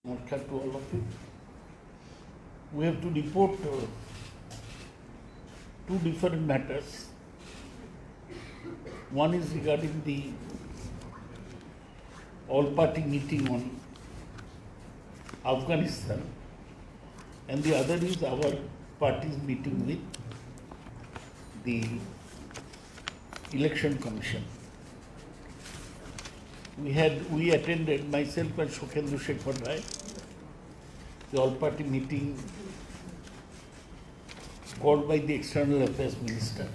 Namaskar to all of you. We have to report two different matters. One is regarding the all-party meeting on Afghanistan, and the other is our party's meeting with the Election Commission. We attended, myself and Shokhendra Shekhar Rai, the all-party meeting called by the External Affairs Minister,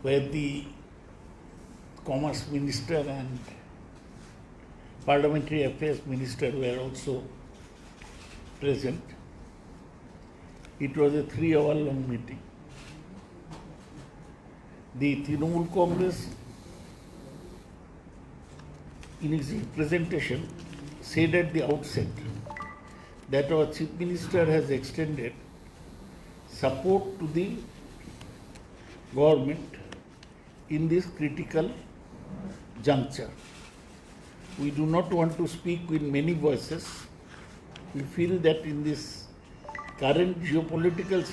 where the Commerce Minister and Parliamentary Affairs Minister were also present. It was a 3-hour long meeting. The Trinamool Congress, in its presentation, said at the outset that our Chief Minister has extended support to the government in this critical juncture. We do not want to speak with many voices. We feel that in this current geopolitical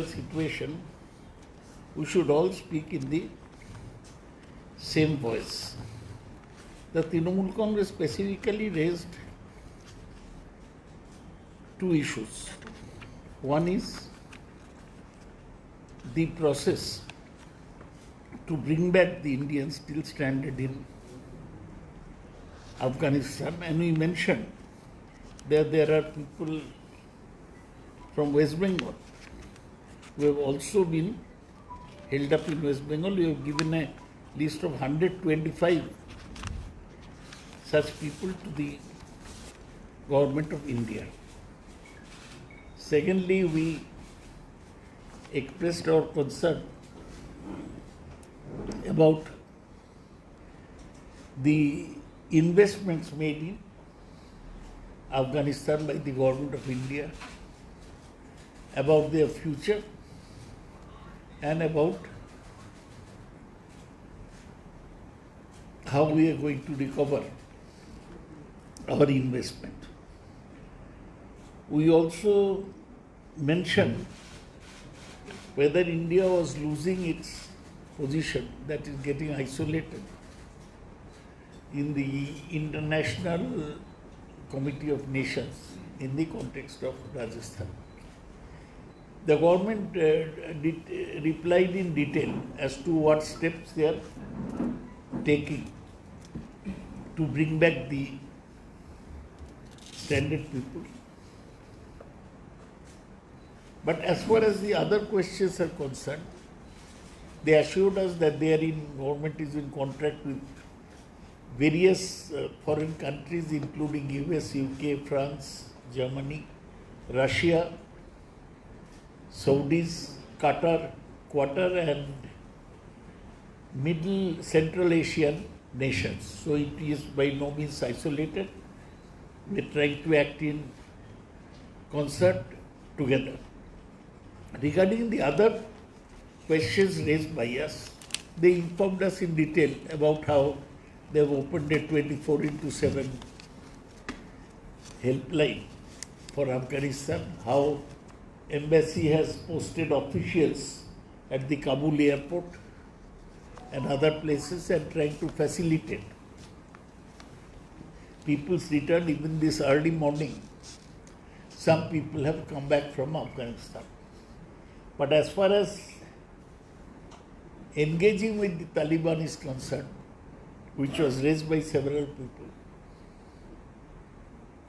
situation, we should all speak in the same voice. The Trinamool Congress specifically raised two issues. One is the process to bring back the Indians still stranded in Afghanistan, and we mentioned that there are people from West Bengal who have also been held up in West Bengal. We have given a list of 125 such people to the government of India. Secondly, we expressed our concern about the investments made in Afghanistan by the government of India, about their future, and about how we are going to recover our investment. We also mentioned whether India was losing its position, that is getting isolated in the International Committee of Nations in the context of Rajasthan. The government replied in detail as to what steps they are taking to bring back the stranded people. But as far as the other questions are concerned, they assured us that government is in contact with various foreign countries, including US, UK, France, Germany, Russia, Saudis, Qatar, and Middle Central Asian nations. So it is by no means isolated. We are trying to act in concert together. Regarding the other questions raised by us, they informed us in detail about how they have opened a 24/7 helpline for Afghanistan, how embassy has posted officials at the Kabul airport and other places and trying to facilitate people's return. Even this early morning, some people have come back from Afghanistan. But as far as engaging with the Taliban is concerned, which was raised by several people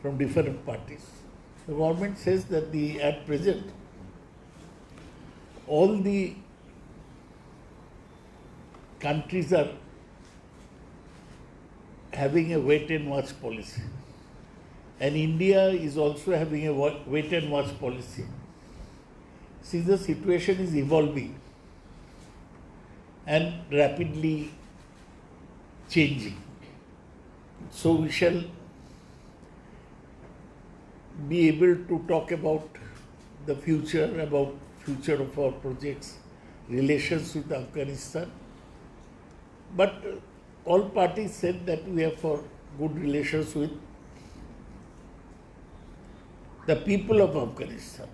from different parties, the government says that at present, all the countries are having a wait and watch policy. And India is also having a wait and watch policy. Since the situation is evolving and rapidly changing, so we shall be able to talk about the future, about future of our projects, relations with Afghanistan. But all parties said that we have for good relations with the people of Afghanistan,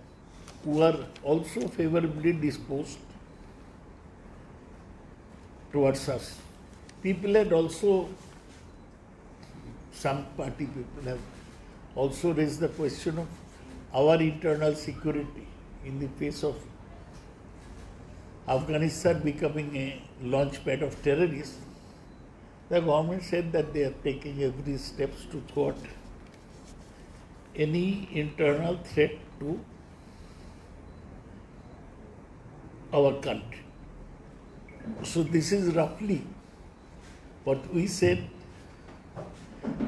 who are also favorably disposed towards us. People had also, some party people have also raised the question of our internal security in the face of Afghanistan becoming a launch pad of terrorists. The government said that they are taking every steps to thwart any internal threat to our country. So this is roughly what we said,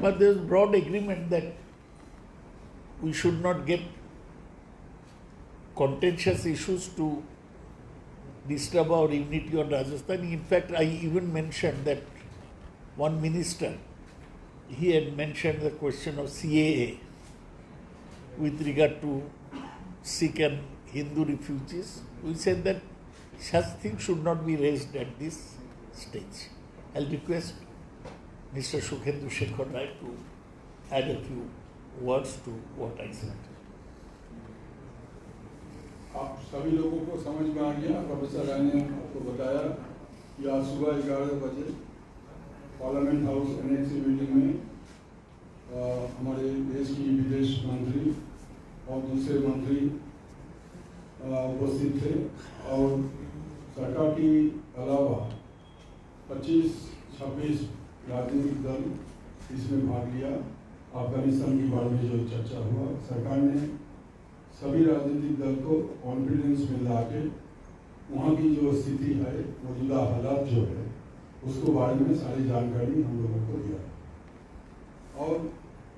but there is broad agreement that we should not get contentious issues to disturb our unity on Rajasthan. In fact, I even mentioned that one minister, he had mentioned the question of CAA with regard to Sikh and Hindu refugees. We said that such things should not be raised at this stage. I'll request Mr. Sukhendu Shekhar Rai to add a few words to what I said. आप सभी लोगों को समझ में आ गया। Professor राय ने आपको बताया कि आज सुबह 11 बजे पार्लियामेंट हाउस एनेक्सी मीटिंग में हमारे देश की विदेश मंत्री और दूसरे मंत्री उपस्थित थे और सरकार के अलावा 25-26 राजनीतिक दल इसमें भाग लिया। अफगानिस्तान के बारे में जो चर्चा हुआ, सरकार ने सभी राजनीतिक दल को कॉन्फिडेंस में लाके वहाँ की जो स्थिति है, मौजूदा हालात जो है, उसको बारे में सारी जानकारी हम लोगों को दिया। और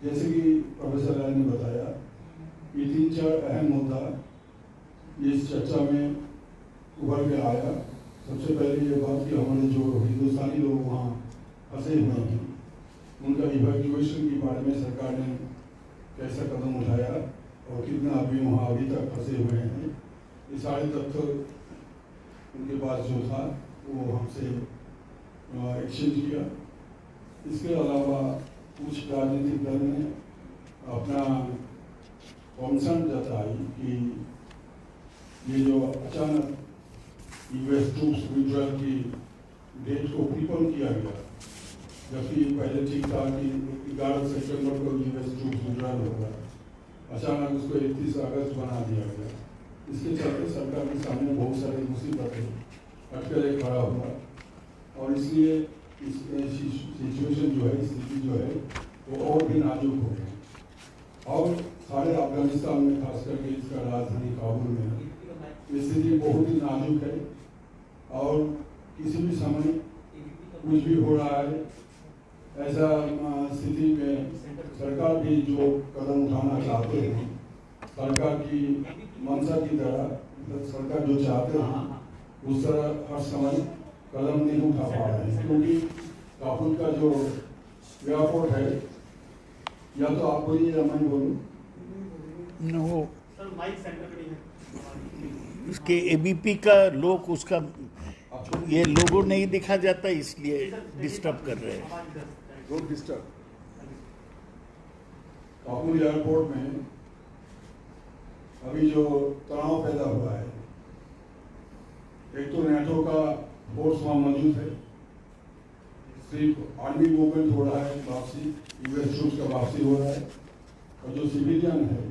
जैसे कि प्रोफेसर राय ने बताया, ये 3-4 अहम मुद्दा इस चर्चा में उभर के आया। सबसे पहले ये बात कि हमारे जो हिंदुस्तानी लोग वहाँ फंसे हुए हैं, उनका इवैक्यूएशन के बारे में सरकार ने कैसा कदम उठाया और कितना आदमी वहाँ अभी तक फंसे हुए हैं, ये सारे तथ्य उनके पास जो था वो हमसे एक्सचेंज किया। इसके अलावा कुछ राजनीतिक दल ने अपना कॉन्सर्न जताई कि ये जो अचानक यूएस ट्रूप्स विड्रॉल की डेट को प्रीपोन किया गया, जबकि पहले ठीक था कि 11 सितंबर को यूएस ट्रूप्स विड्रॉल होगा, अचानक उसको 31 अगस्त बना दिया गया। इसके चलते सरकार के सामने बहुत सारी मुसीबतें अटकलें खड़ा हुआ और इसलिए इस सिचुएशन जो है, स्थिति जो है, वो और भी नाजुक हो गई। और सारे अफगानिस्तान में, खास करके इसका राजधानी काबुल में स्थिति बहुत ही नाजुक है और किसी भी समय कुछ भी हो रहा है। ऐसा स्थिति में सरकार भी जो कदम उठाना चाहते हैं, सरकार की मंशा की तरह सरकार जो चाहते हैं उस तरह हर समय कदम नहीं उठा पा रहे हैं, क्योंकि काबुल का जो एयरपोर्ट है, या तो आप बोलिए या मैं बोलूँ? नो, उसके एबीपी का लोग उसका ये लोगो नहीं दिखा जाता, इसलिए डिस्टर्ब कर रहे हैं। काबुल एयरपोर्ट में अभी जो तनाव पैदा हुआ है, एक तो नेटो का फोर्स वहाँ मौजूद है, सिर्फ आर्मी मूवमेंट हो रहा है, वापसी यूएस ट्रूप्स का वापसी हो रहा है, और जो सिविलियन है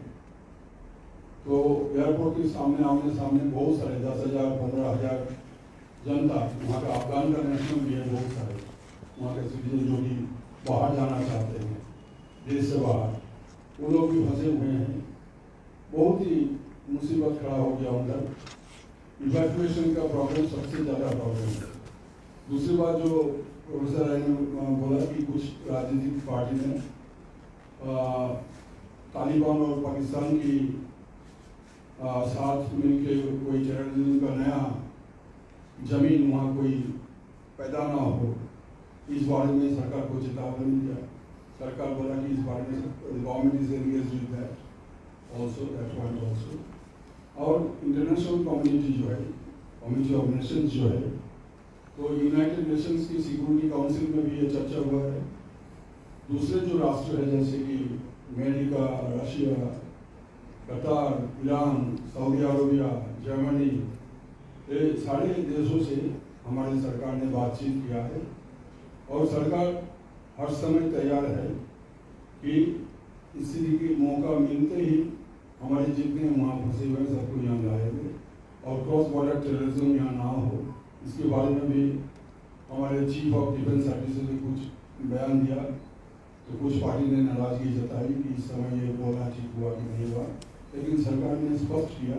तो एयरपोर्ट के सामने आमने सामने बहुत सारे 10,000 15,000 जनता, वहाँ का अफगान का नेशनल भी है, बहुत सारे वहाँ के सिविलियन जो कि बाहर जाना चाहते हैं देश से बाहर, वो लोग भी फंसे हुए हैं। बहुत ही मुसीबत खड़ा हो गया उधर। इवैक्यूएशन का प्रॉब्लम सबसे ज़्यादा प्रॉब्लम है। दूसरी बात जो प्रोफेसर राय ने बोला कि कुछ राजनीतिक पार्टी ने तालिबान और पाकिस्तान की साथ मिलकर कोई टेररिज्म का नया जमीन वहाँ कोई पैदा ना हो, इस बारे में सरकार को चेतावनी दिया। सरकार बोला कि इस बारे में government is engaged with that also, that point also. और इंटरनेशनल कम्युनिटी जो है, कम्युनिटी ऑफ नेशंस जो है, तो यूनाइटेड नेशंस की सिक्योरिटी काउंसिल में भी ये चर्चा हुआ है। दूसरे जो राष्ट्र है जैसे कि अमेरिका, रशिया, कतार, ईरान, सऊदी अरबिया, जर्मनी, ये सारे देशों से हमारी सरकार ने बातचीत किया है और सरकार हर समय तैयार है कि स्थिति की मौका मिलते ही हमारे जितने वहाँ फंसे हुए हैं सबको यहाँ लाएंगे और क्रॉस बॉर्डर टेररिज्म यहाँ ना हो, इसके बारे में भी हमारे चीफ ऑफ डिफेंस सर्विसेज ने कुछ बयान दिया। तो कुछ पार्टी ने नाराजगी जताई कि इस समय ये बोलना ठीक हुआ कि नहीं हुआ, लेकिन सरकार ने स्पष्ट किया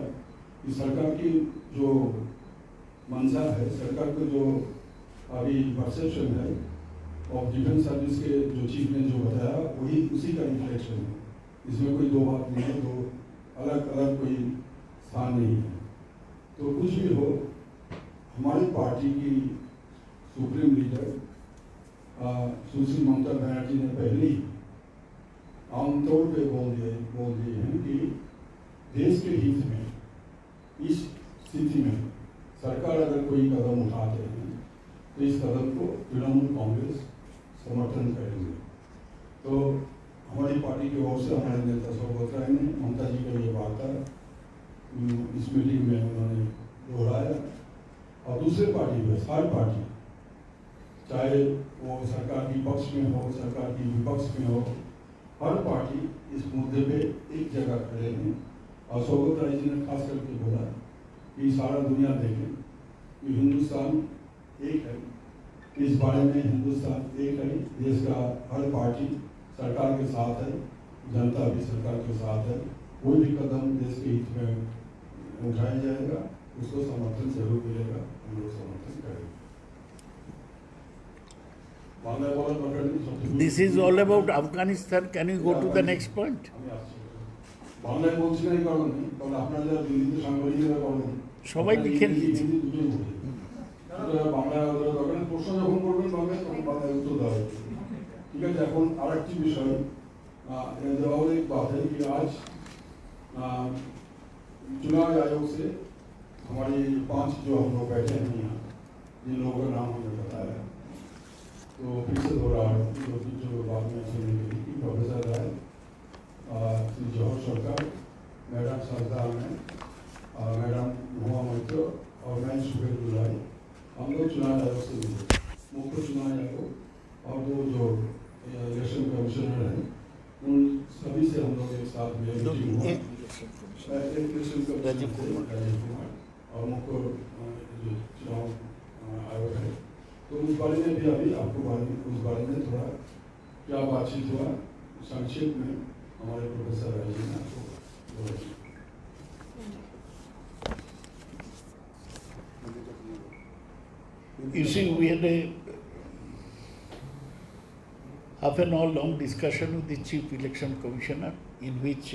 कि सरकार की जो मंशा है, सरकार का जो अभी परसेप्शन है ऑफ डिफेंस सर्विस के जो चीफ ने जो बताया वही उसी का रिफ्लेक्शन है। इसमें कोई दो बात नहीं है, दो अलग अलग कोई स्थान नहीं है। तो कुछ भी हो, हमारी पार्टी की सुप्रीम लीडर सुश्री ममता बनर्जी ने पहले ही आमतौर पे बोल दिए हैं कि देश के हित में इस स्थिति में सरकार अगर कोई कदम उठाते हैं तो इस कदम को तृणमूल कांग्रेस समर्थन करेंगे। तो हमारी पार्टी की ओर से हमारे नेता सौगत राय ने ममता जी का ये वार्ता इस मीटिंग में उन्होंने दोहराया और दूसरे पार्टी में हर पार्टी, चाहे वो सरकार की पक्ष में हो, सरकार की विपक्ष में हो, हर पार्टी इस मुद्दे पे एक जगह खड़े हैं। और सौगत राय जी ने खास करके बोला कि सारा दुनिया देखे कि हिंदुस्तान एक है, इस बारे में हिंदुस्तान एक है, देश का हर पार्टी सरकार के साथ है, जनता भी सरकार के साथ है। कोई भी कदम देश के हित में उठाया जाएगा उसको समर्थन जरूर मिलेगा, हम लोग समर्थन करेंगे। This is all about Afghanistan. Can you go to the next point? বাংলায় বলছি না এই কারণে, কারণ আপনারা যারা দিল্লিতে সাংবাদিকরা করেন সবাই লিখে নিয়েছে। বাংলায় দরকার প্রশ্ন যখন করবেন বাংলায় তখন বাংলায় উত্তর দেওয়া হবে। ठीक है। এখন আরেকটি বিষয় और एक बात है कि आज चुनाव आयोग से हमारी 5 जो हम लोग बैठे हैं यहाँ, जिन लोगों का नाम हमने बताया, तो फिर से दोहरा जो बात में सुनने के लिए प्रोफेसर राय, श्री जौहर सरकार, मैडम सरदार में मैडम हुआ मैत्र और मैं सुबह जुलाई, हम लोग चुनाव आयोग से मिले, मुख्य चुनाव आयोग और वो जो इलेक्शन कमिश्नर हैं उन सभी से हम लोग एक साथ में मीटिंग हुआ। इलेक्शन कमिश्नर राजीव कुमार और मुख्य जो चुनाव आयोग है, तो उस बारे में भी अभी आपको उस बारे में थोड़ा क्या बातचीत हुआ संक्षेप में हमारे प्रोफेसर राय जी ने आपको। You see, we had a half an hour long discussion with the Chief Election Commissioner, in which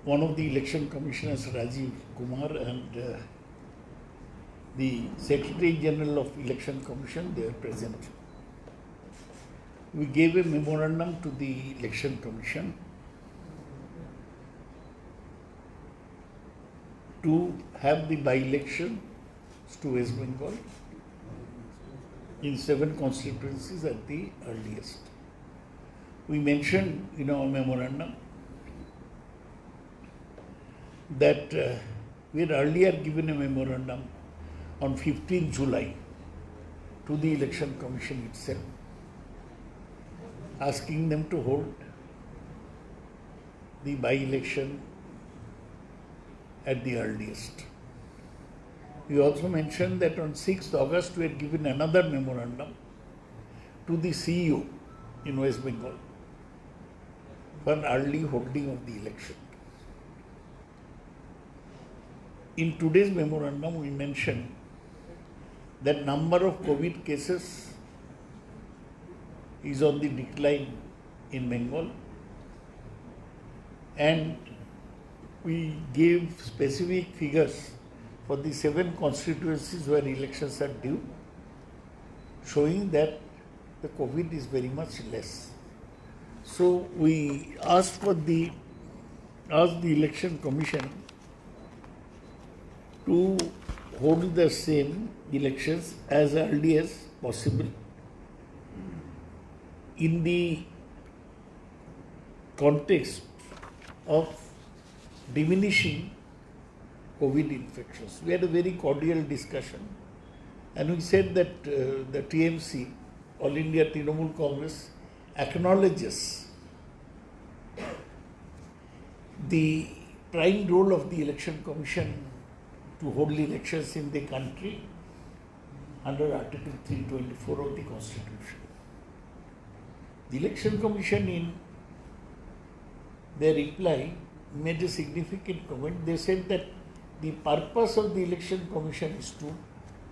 one of the election commissioners, Rajiv Kumar, and the Secretary General of Election Commission, they were present. We gave a memorandum to the Election Commission to have the by-election to West Bengal in 7 constituencies at the earliest. We mentioned in our memorandum that we had earlier given a memorandum on 15 July to the Election Commission itself, asking them to hold the by-election at the earliest. We also mentioned that on 6th August we had given another memorandum to the CEO in West Bengal for an early holding of the election. In today's memorandum we mentioned that number of COVID cases is on the decline in Bengal, and we gave specific figures for the 7 constituencies where elections are due, showing that the COVID is very much less. So we asked for the asked the Election Commission to hold the same elections as early as possible in the context of diminishing COVID infections. We had a very cordial discussion, and we said that the TMC, All India Trinamool Congress, acknowledges the prime role of the Election Commission to hold elections in the country under Article 324 of the Constitution. The Election Commission, in their reply, made a significant comment. They said that the purpose of the Election Commission is to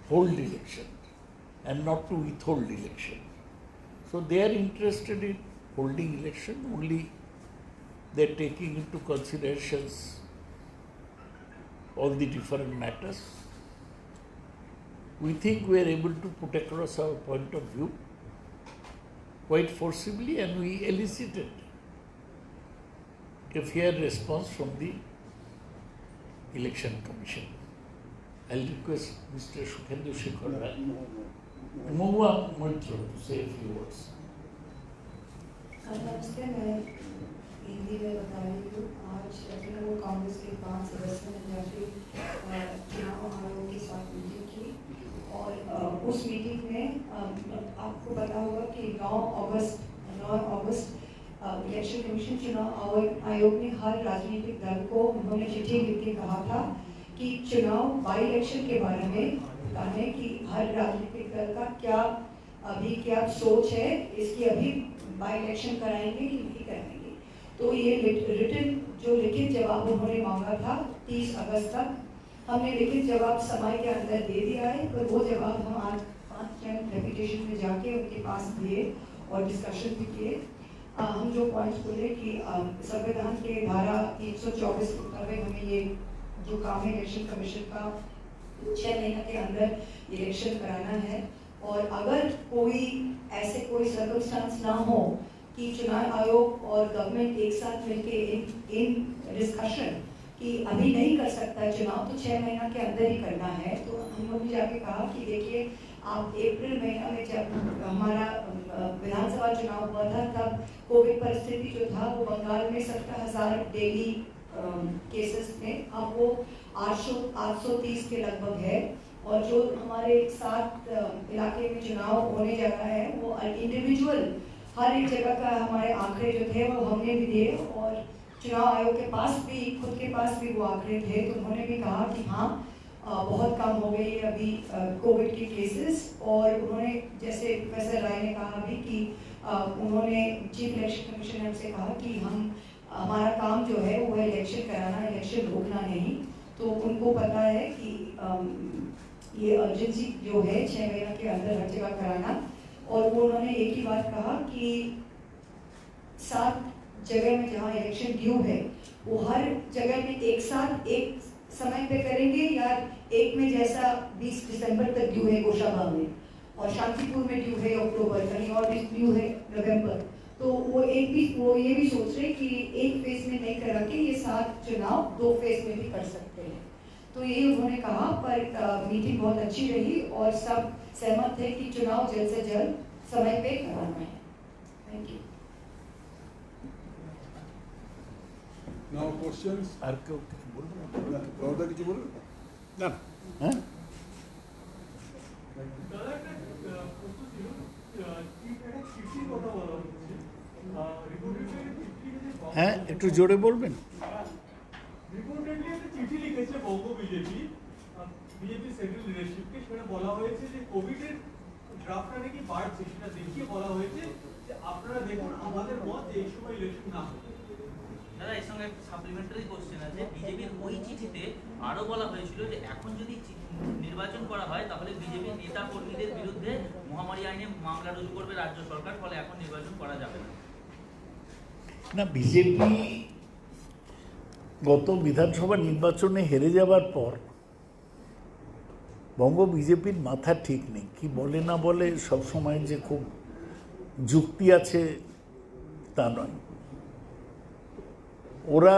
hold election and not to withhold election. So they are interested in holding election, only they are taking into considerations all the different matters. We think we are able to put across our point of view quite forcibly, and we elicited a fair response from the Election Commission. I'll request Mr. Shukhendu Shekhar Rai, Mahua Moitra, to say a few words. नमस्ते, मैं हिंदी में बता रही हूँ। आज तृणमूल कांग्रेस के 5 सदस्यों ने जाके चुनाव आयोग के साथ मीटिंग की, और उस मीटिंग में आपको पता होगा कि 9 अगस्त इलेक्शन कमीशन चुनाव आयोग ने हर राजनीतिक दल को उन्होंने चिट्ठी लिख के कहा था कि चुनाव बाई इलेक्शन के बारे में बताने कि हर राजनीतिक दल का क्या सोच है, इसकी अभी बाई इलेक्शन कराएंगे कि नहीं कराएंगे। तो ये रिटन जो लिखित जवाब उन्होंने मांगा था 30 अगस्त तक, हमने लिखित जवाब समय के अंदर दे दिया है, पर वो जवाब हम आज 5 रेपिटेशन में जाके उनके पास दिए और डिस्कशन भी किए। हम जो पॉइंट्स बोले कि संविधान के धारा 324 के मुताबिक हमें ये जो काम है इलेक्शन कमीशन का 6 महीने के अंदर इलेक्शन कराना है, और अगर कोई सर्कमस्टांस ना हो कि चुनाव आयोग और गवर्नमेंट एक साथ मिलके इन डिस्कशन कि अभी नहीं कर सकता चुनाव, तो 6 महीना के अंदर ही करना है। तो हम लोग ने जाके कहा कि देखिए, आप अप्रैल महीना में जब हमारा विधानसभा चुनाव हुआ था, तब कोविड परिस्थिति जो था वो बंगाल में 70,000 डेली केसेस थे, अब वो 830 के लगभग है, और जो हमारे 7 इलाके में चुनाव होने जा रहा है वो इंडिविजुअल हर एक जगह का हमारे आंकड़े जो थे वो हमने भी दिए, और चुनाव आयोग के पास भी खुद के पास भी वो आंकड़े थे। तो उन्होंने भी कहा कि हाँ, बहुत कम हो गई है अभी कोविड के केसेस, और उन्होंने जैसे प्रोफेसर राय ने कहा अभी कि उन्होंने चीफ इलेक्शन कमीशन ने हमसे कहा कि हमारा काम जो है वो है इलेक्शन कराना, इलेक्शन रोकना नहीं। तो उनको पता है कि ये अर्जेंसी जो है 6 महीने के अंदर हर जगह कराना, और वो उन्होंने एक ही बात कहा कि 7 जगह में जहाँ इलेक्शन ड्यू है वो हर जगह में एक साथ एक समय पे करेंगे, या एक में जैसा 20 दिसंबर तक ड्यू है गोशाबाग में, और शांतिपुर में ड्यू है अक्टूबर, कहीं और भी ड्यू है नवंबर। तो वो ये भी सोच रहे कि एक फेज में नहीं करा के ये 7 चुनाव 2 फेज में भी कर सकते हैं। तो ये उन्होंने कहा, पर मीटिंग बहुत अच्छी रही और सब सहमत थे कि चुनाव जल्द से जल्द समय पे कराना है। Thank you. Now questions? और क्यों बोल रहे हैं? और কিছু বলুন না হ্যাঁ হ্যাঁ একটু জোরে বলবেন। রিপোর্টেডলি একটা চিঠি লিখেছে বঙ্গ বিজেপি সেন্ট্রাল লিডারশিপকে, সেখানে বলা হয়েছে যে কোভিডের ড্রাফটটা নাকি বাড়ছে, সেটা দেখিয়ে বলা হয়েছে যে আপনারা দেখুন আমাদের মত এই সময় ইলেকশন না হবে। দাদা, এর সঙ্গে একটা সাপ্লিমেন্টারি কোশ্চেন আছে। বিজেপির ওই চিঠিতে আরো বলা হয়েছিল যে এখন যদি নির্বাচন করা হয় তাহলে বিজেপির নেতা কর্মীদের বিরুদ্ধে মহামারী আইনে মামলা রুজু করবে রাজ্য সরকার, ফলে এখন নির্বাচন করা যাবে না। না, বিজেপি গত বিধানসভা নির্বাচনে হেরে যাবার পর বঙ্গ বিজেপির মাথা ঠিক নেই, কি বলে না বলে সব সময় যে খুব যুক্তি আছে তা নয়। ওরা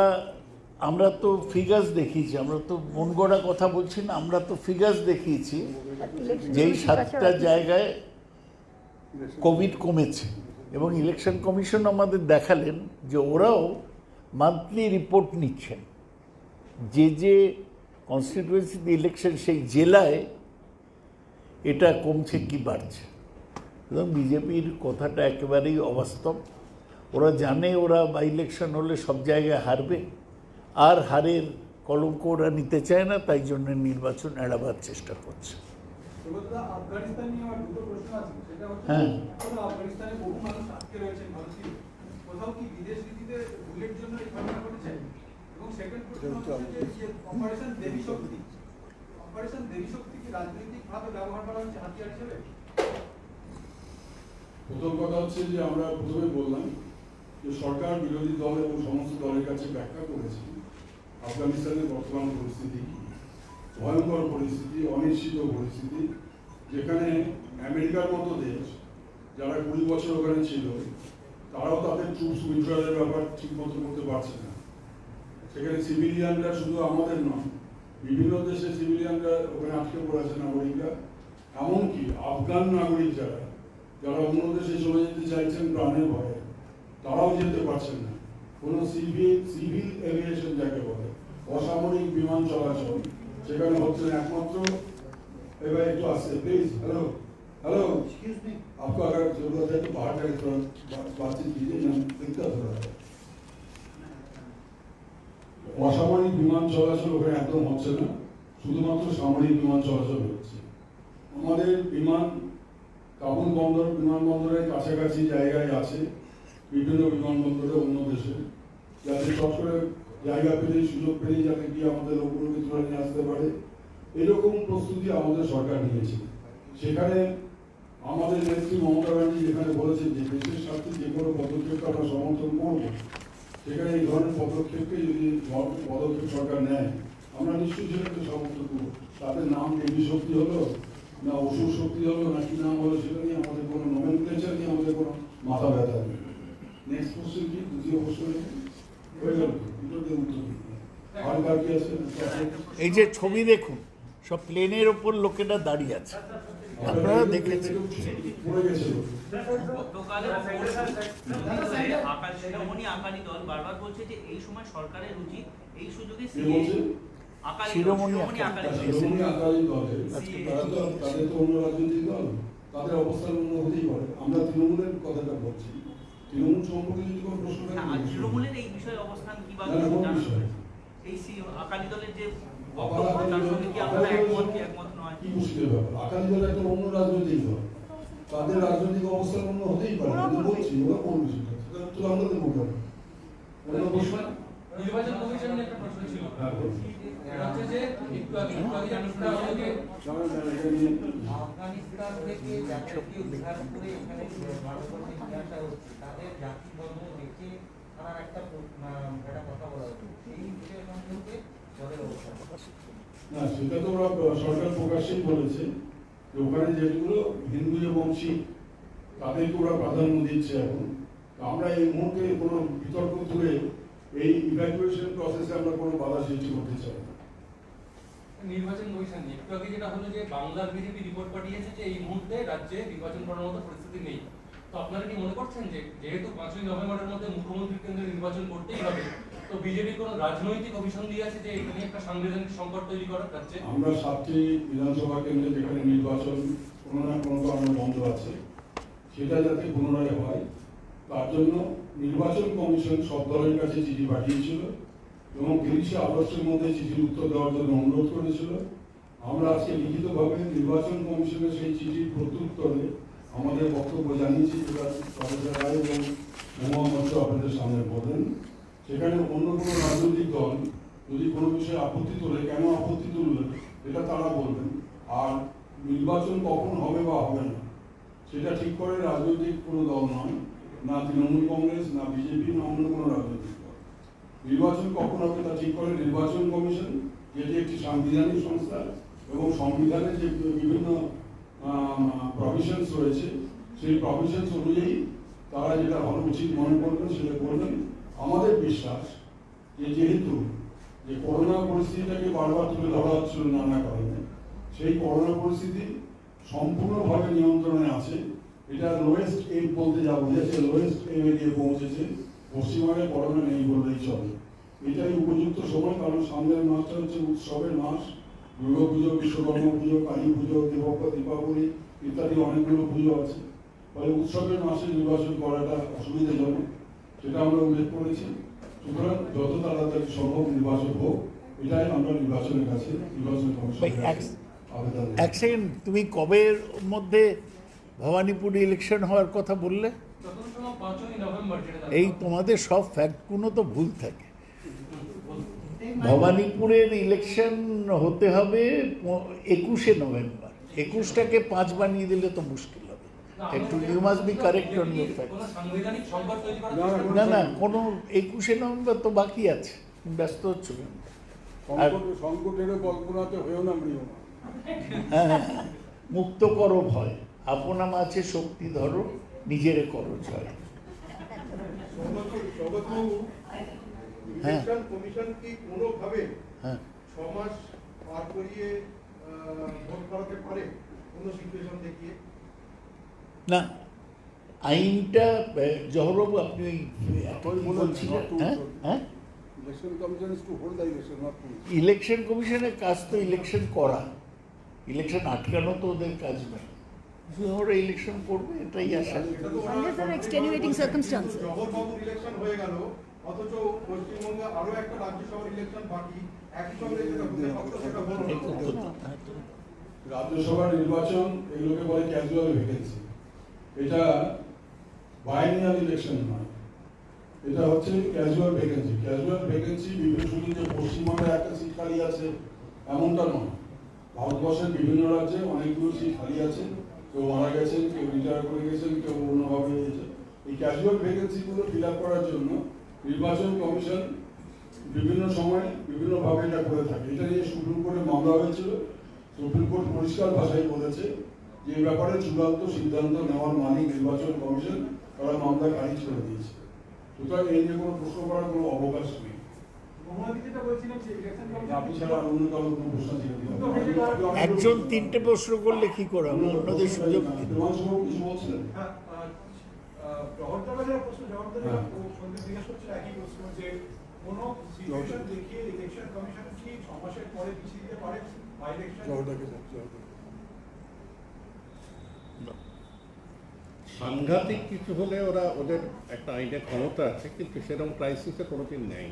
আমরা তো ফিগার্স দেখিয়েছি, আমরা তো মন গড়া কথা বলছি না, আমরা তো ফিগার্স দেখিয়েছি যেই 7টা জায়গায় কোভিড কমেছে, এবং ইলেকশন কমিশন আমাদের দেখালেন যে ওরাও মান্থলি রিপোর্ট নিচ্ছেন যে যে কনস্টিটিউয়েন্সিতে ইলেকশন সেই জেলায় এটা কমছে কি বাড়ছে। এবং বিজেপির কথাটা একেবারেই অবাস্তব। ওরা জানে ওরা বাই ইলেকশন হলে সব জায়গায় হারবে, আর হারের কলঙ্ক ওরা নিতে চায় না, তাই জন্য নির্বাচন এড়াবার চেষ্টা করছে। আফগানিস্তান নিয়ে আমার দুটো প্রশ্ন আছে, সেটা হচ্ছে হ্যাঁ। আফগানিস্তানে বহু মানুষ আটকে রয়েছেন ভারতীয়, কোথাও কি বিদেশ নীতিতে ভুলের জন্য এই ঘটনা ঘটেছে? এবং সেকেন্ড প্রশ্ন হচ্ছে যে অপারেশন দেবী শক্তি কি রাজনৈতিক ভাবে ব্যবহার করা হচ্ছে হাতিয়ার হিসেবে? প্রথম কথা হচ্ছে যে আমরা প্রথমে বললাম যে সরকার বিরোধী দল এবং সমস্ত দলের কাছে ব্যাখ্যা করেছে আফগানিস্তানের বর্তমান পরিস্থিতি কি, ভয়ঙ্কর পরিস্থিতি, অনিশ্চিত পরিস্থিতি, যেখানে আমেরিকার মতো দেশ যারা 20 বছর ওখানে ছিল তারাও তাদের ট্রুপস উইথড্রয়ালের ব্যাপার ঠিক মতো করতে পারছে না। সেখানে সিভিলিয়ানরা শুধু আমাদের নয়, বিভিন্ন দেশের সিভিলিয়ানরা ওখানে আটকে পড়েছে, নাগরিকরা, এমনকি আফগান নাগরিক যারা অন্য দেশে চলে যেতে চাইছেন প্রাণের ভয়ে, তারাও যেতে পারছেন না। কোনো সিভিল এভিয়েশন যাকে বলে, অসামরিক বিমান চলাচল সেখানে হচ্ছে না। একমাত্র এবার একটু আসছে please, hello hello excuse me, आपको अगर जरूरत है तो बाहर जाके थोड़ा बातचीत कीजिए, यहाँ दिक्कत हो रहा है। অসামরিক বিমান চলাচল ওখানে একদম হচ্ছে না, শুধুমাত্র সামরিক বিমান চলাচল হচ্ছে। আমাদের বিমান কাবুল বিমানবন্দরের কাছাকাছি জায়গায় আছে, বিভিন্ন বিমানবন্দরে অন্য দেশে, যাতে চট করে জায়গা পেলেই সুযোগ পেলেই যাতে গিয়ে আমাদের লোকগুলোকে তুলে নিয়ে আসতে পারে, এরকম প্রস্তুতি আমাদের সরকার নিয়েছে। সেখানে আমাদের নেত্রী মমতা ব্যানার্জি যেখানে বলেছেন যে দেশের স্বার্থে যে কোনো পদক্ষেপকে আমরা সমর্থন করবো, সেখানে এই ধরনের পদক্ষেপকে যদি পদক্ষেপ সরকার নেয় আমরা নিশ্চয়ই সেটাকে সমর্থন করবো। তাদের নাম দেবী শক্তি হলো না অসুর শক্তি হলো না কি নাম হলো, সেটা নিয়ে আমাদের কোনো নমেনক্লেচার নিয়ে আমাদের কোনো মাথা ব্যথা নেই। নেক্সট কোশ্চেন কি? দ্বিতীয় প্রশ্ন হয়ে গেল, দুটোতে উত্তর আর কার কি আছে? এই যে ছবি দেখুন, সব প্লেনের ওপর লোকেরা দাঁড়িয়ে আছে, আপনারা দেখেছেন। পড়ে গেছিল। গতকাল শিরোমণি আকালি দল বারবার বলছে যে এই সময় সরকারের উচিত এই সুযোগে শিরোমণি আকালি শিরোমণি আকালি দলের তাদের তো অন্য রাজনৈতিক দল, তাদের অবস্থান অন্য হতেই পারে। আমরা তৃণমূলের কথাটা বলছি, তৃণমূল সম্পর্কে যদি কোনো প্রশ্ন থাকে, তৃণমূলের এই বিষয়ে অবস্থান কি বা এই আকালি দলের যে কি মুশকিল ব্যাপার? আকালি দল একটা অন্য রাজনৈতিক দল, তাদের রাজনৈতিক অবস্থান অন্য হতেই পারে। আমি বলছি ওরা কোন বিষয়টা তো আমরা দেবো কেন? নির্বাচন কমিশনের একটা প্রশ্ন ছিল, এটা হচ্ছে যে একটু আগে জানানো হলো যে আফগানিস্তান থেকে যাদেরকে উদ্ধার করে এখানে ভারতবর্ষে নিয়ে আসা হচ্ছে তাদের জাতি ধর্ম দেখে তারা একটা কথা বলা হচ্ছে, এই বিষয় সম্পর্কে দলের অবস্থান। না, সেটা তো ওরা সরকার প্রকাশ্যেই বলেছে যে ওখানে যেগুলো হিন্দু এবং শিখ তাদেরকে ওরা প্রাধান্য দিচ্ছে। এখন আমরা এই মুহূর্তে কোনো বিতর্ক তুলে এই ইভ্যাকুয়েশন প্রসেসে আমরা কোনো বাধা সৃষ্টি করতে চাই না। নির্বাচন কমিশন নিয়ে একটু আগে যেটা হলো যে বাংলার বিজেপি রিপোর্ট পাঠিয়েছে যে এই মুহূর্তে রাজ্যে নির্বাচন করার মতো পরিস্থিতি নেই। তো আপনারা কি মনে করছেন যে যেহেতু 5ই নভেম্বরের মধ্যে মুখ্যমন্ত্রী কেন্দ্রে নির্বাচন করতেই হবে, তো বিজেপি কোনো রাজনৈতিক অভিযান দিয়ে আছে যে এখানে একটা সাংবিধানিক সংকট তৈরি করার রাজ্যে? আমরা 7টি বিধানসভা কেন্দ্রে যেখানে নির্বাচন কোনো না কোনো কারণে বন্ধ আছে, সেটা যাতে পুনরায় হয় তার জন্য নির্বাচন কমিশন সব দলের কাছে চিঠি পাঠিয়েছিল এবং 30 আগস্টের মধ্যে চিঠির উত্তর দেওয়ার জন্য অনুরোধ করেছিল। আমরা আজকে লিখিতভাবে নির্বাচন কমিশনের সেই চিঠির প্রত্যুত্তরে আমাদের বক্তব্য জানিয়েছি, যেটা প্রফেসর রায় এবং মোহাম্মদ আপনাদের সামনে বললেন। সেখানে অন্য কোনো রাজনৈতিক দল যদি কোনো বিষয়ে আপত্তি তোলে, কেন আপত্তি তুলবে এটা তারা বলবেন, আর নির্বাচন কখন হবে বা হবে না সেটা ঠিক করে রাজনৈতিক কোনো দল নয়, না তৃণমূল কংগ্রেস, না বিজেপি, না অন্য কোনো রাজনৈতিক দল। নির্বাচন কখন হবে তা ঠিক করে নির্বাচন কমিশন, যেটি একটি সাংবিধানিক সংস্থা এবং সংবিধানের যে বিভিন্ন প্রভিশনস রয়েছে সেই প্রভিশনস অনুযায়ী তারা যেটা হওয়া উচিত মনে করবেন সেটা করবেন। আমাদের বিশ্বাস যে যেহেতু যে করোনা পরিস্থিতিটাকে বারবার তুলে ধরা হচ্ছিল নানা কারণে, সেই করোনা পরিস্থিতি সম্পূর্ণভাবে নিয়ন্ত্রণে আছে। এটা লোয়েস্ট এম বলতে যা বোঝাচ্ছে, লোয়েস্ট এম এ গিয়ে পৌঁছেছে। পশ্চিমবঙ্গে করোনা নেই বললেই চলে। এটাই উপযুক্ত সময়, কারণ সামনের মাসটা হচ্ছে উৎসবের মাস। দুর্গা পুজো, বিশ্বকর্মা পুজো, কালী পুজো, দীপাবলি ইত্যাদি অনেকগুলো পুজো আছে। ফলে উৎসবের মাসে নির্বাচন করাটা অসুবিধাজনক, সেটা আমরা উল্লেখ করেছি। সুতরাং যত তাড়াতাড়ি সম্ভব নির্বাচন হোক, এটাই আমরা নির্বাচনের কাছে, নির্বাচন কমিশনের কাছে আবেদন। এক সেকেন্ড, তুমি কবের মধ্যে ভবানীপুর ইলেকশন হওয়ার কথা বললে? যতক্ষণ সময় 5ই নভেম্বর, যেটা এই তোমাদের সব ফ্যাক্টগুলো তো ভুল থাকে। ভবানীপুরের ইলেকশন হতে হবে 21শে নভেম্বর। 21টাকে 5 বানিয়ে দিলে তো মুশকিল হবে। একটু you must be correct on your fact. কোনো সাংবিধানিক সংকট তৈরি করার না, চেষ্টা না না, কোনো 21শে নভেম্বর তো বাকি আছে, ব্যস্ত হচ্ছে কেন? সংকটেরও কল্পনাতে হয়েও না মৃহ। হ্যাঁ, মুক্ত করো ভয়, আপনা মাঝে শক্তি ধরো, নিজেরে করো জয়। হ্যাঁ ইলেকশন কমিশন কি কোনোভাবে হ্যাঁ 6 মাস পার করিয়ে ভোট করাতে পারে কোনো সিচুয়েশন দেখিয়ে? না, আইনটা জহরবাবু আপনি ওই এখন বলছিলেন, হ্যাঁ হ্যাঁ, election commission is to hold the election, not to. Election কমিশনের কাজ তো ইলেকশন করা, ইলেকশন আটকানো তো ওদের কাজ নয়। ওরা ইলেকশন করবে, এটাই আশা। Unless there are extenuating circumstances. জহরবাবুর ইলেকশন হয়ে গেল, অথচ পশ্চিমবঙ্গে আরো একটা রাজ্যসভার ইলেকশন বাকি, একই সঙ্গে যেটা হতে পারতো সেটা হলো না। রাজ্যসভার নির্বাচন এগুলোকে বলে ক্যাজুয়াল ভ্যাকেন্সি। এটা বাইনারি ইলেকশন নয়, এটা হচ্ছে ক্যাজুয়াল ভ্যাকেন্সি। ক্যাজুয়াল ভ্যাকেন্সি শুধু যে পশ্চিমবঙ্গে একটা সিট খালি আছে এমনটা নয়। ভারতবর্ষের বিভিন্ন রাজ্যে অনেকগুলো সিট খালি আছে, কেউ মারা গেছেন, কেউ রিটায়ার করে গেছেন, কেউ অন্যভাবে হয়েছে। এই ক্যাজুয়াল ভ্যাকেন্সিগুলো ফিল আপ করার জন্য নির্বাচন কমিশন বিভিন্ন সময় বিভিন্নভাবে এটা করে থাকে। এটা নিয়ে সুপ্রিম কোর্টে মামলা হয়েছিল। সুপ্রিম কোর্ট পরিষ্কার ভাষায় বলেছে যে এই ব্যাপারে চূড়ান্ত সিদ্ধান্ত নেওয়ার মালিক নির্বাচন কমিশন, তারা মামলা খারিজ করে দিয়েছে। সুতরাং এই নিয়ে কোনো প্রশ্ন করার কোনো অবকাশ নেই। মহাদি যেটা বলছিলাম যে ইলেকশন আপনি ছাড়া আর অন্য কারো কোনো প্রশ্ন ছিল কিনা? একজন 3টে প্রশ্ন করলে কি করে হবে? অন্যদের সুযোগ দিন। দেবাংশুবাবু কিছু বলছিলেন? হ্যাঁ, জওহরলাল যারা প্রশ্ন জবাব দেওয়া সন্দেহ জিজ্ঞাসা করছিল একই প্রশ্ন, যে কোনো সিচুয়েশন দেখিয়ে ইলেকশন কমিশন কি 6 মাসের পরে পিছিয়ে দিতে পারে বা ইলেকশন? সাংঘাতিক কিছু হলে ওদের একটা আইনের ক্ষমতা আছে, কিন্তু সেরকম ক্রাইসিসে কোনোদিন নেই।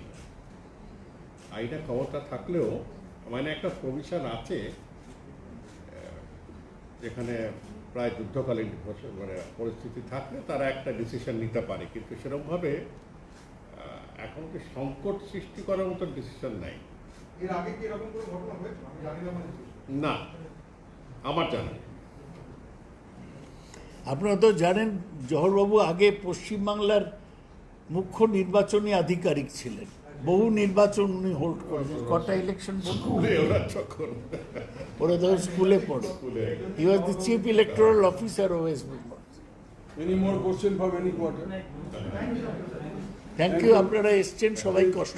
আইনের ক্ষমতা থাকলেও মানে একটা প্রভিশন আছে যেখানে প্রায় যুদ্ধকালীন মানে পরিস্থিতি থাকলে তারা একটা ডিসিশন নিতে পারে, কিন্তু সেরকমভাবে এখন যে সংকট সৃষ্টি করার মতো ডিসিশন নাই। এর আগে কি এরকম কোনো ঘটনা হয়েছে? আমি জানি না, না, আমার জানা নেই। আপনারা তো জানেন জহরবাবু আগে পশ্চিমবাংলার মুখ্য নির্বাচনী আধিকারিক ছিলেন, বহু নির্বাচন উনি হোল্ড করেছেন। কটা ইলেকশন ওরা তো স্কুলে পড়ে। He was the chief electoral officer of West Bengal. Any more question from any quarter? Thank you, আপনারা এসছেন, সবাই কষ্ট